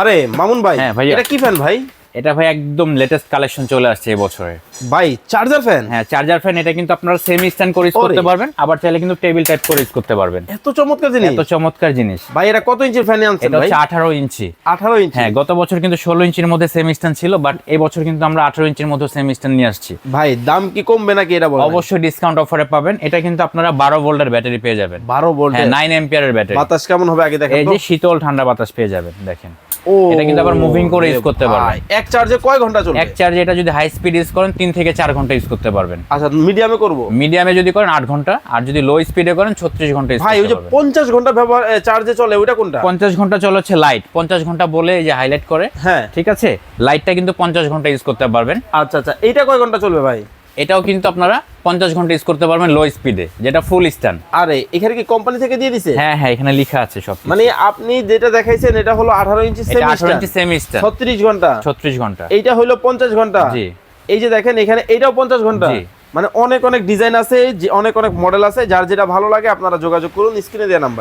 আরে মামুন ভাই, হ্যাঁ ভাইয়া। এটা কি ফ্যান ভাই? এটা ভাই একদম লেটেস্ট কালেকশন চলে আসছে এই বছরে ভাই চার্জার ফ্যান? হ্যাঁ, চার্জার ফ্যান। এটা কিন্তু আপনারা সেমি স্ট্যান্ড করে ইউজ করতে পারবেন, আবার চাইলে কিন্তু টেবিল টাইপ করে ইউজ করতে পারবেন। এত চমৎকার জিনিস, এত চমৎকার জিনিস ভাই। এটা কত ইঞ্চির ফ্যান আনছেন এটা ভাই? হচ্ছে 18 ইঞ্চি। 18 ইঞ্চি? হ্যাঁ, গত বছর কিন্তু 16 ইঞ্চির মধ্যে সেমি স্ট্যান্ড ছিল, বাট এই বছর কিন্তু আমরা 18 ইঞ্চির মধ্যে সেমি স্ট্যান্ড নিয়ে আসছি। ভাই দাম কি কমবে নাকি এটা বলেন? অবশ্যই ডিসকাউন্ট অফারে পাবেন। এটা কিন্তু আপনারা 12 ভোল্টের ব্যাটারি পেয়ে যাবেন। 12 ভোল্ট? হ্যাঁ, 9 অ্যাম্পিয়ারের ব্যাটারি। বাতাস কেমন হবে আগে দেখেন এই তো। যে শীতল ঠান্ডা বাতাস পেয়ে যাবেন, দেখেন। ও, এটা কিন্তু আবার মুভিং করে ইউজ করতে পারবেন। এক চার্জে কয় ঘন্টা চলবে? এক চার্জে এটা যদি হাই স্পিড ইউজ করেন 3 থেকে 4 ঘন্টা ইউজ করতে পারবেন। আচ্ছা, মিডিয়ামে করব? মিডিয়ামে যদি করেন 8 ঘন্টা, আর যদি লো স্পিডে করেন 36 ঘন্টা ইউজ ভাই ওই করতে যে পারবেন। 50 ঘন্টা ব্যবহার চার্জে চলে ওটা কোনটা? 50 ঘন্টা চলে হচ্ছে লাইট। 50 ঘন্টা বলে এই যে হাইলাইট করে, হ্যাঁ ঠিক আছে। লাইটটা কিন্তু 50 ঘন্টা ইউজ করতে পারবেন। আচ্ছা আচ্ছা, এইটা কয় ঘন্টা চলবে ভাই? এটাও কিন্তু আপনারা 50 ঘন্টা ইউজ করতে পারবেন লো স্পিডে, যেটা ফুল স্ট্যান্ড। আরে এখানে কি কোম্পানি থেকে দিয়ে দিছে? হ্যাঁ হ্যাঁ, এখানে লেখা আছে সব। মানে আপনি যেটা দেখাইছেন এটা হলো 18 ইঞ্চি এটা সেমি 18 ইঞ্চি সেমি স্ট্যান্ড, 36 ঘন্টা। 36 ঘন্টা। এইটা হলো 50 ঘন্টা। জি। এই যে দেখেন এখানে এইটাও 50 ঘন্টা। জি। মানে অনেক অনেক ডিজাইন আছে, অনেক অনেক মডেল আছে। যার যেটা ভালো লাগে আপনারা যোগাযোগ করুন, স্ক্রিনে দেওয়া নাম্বার।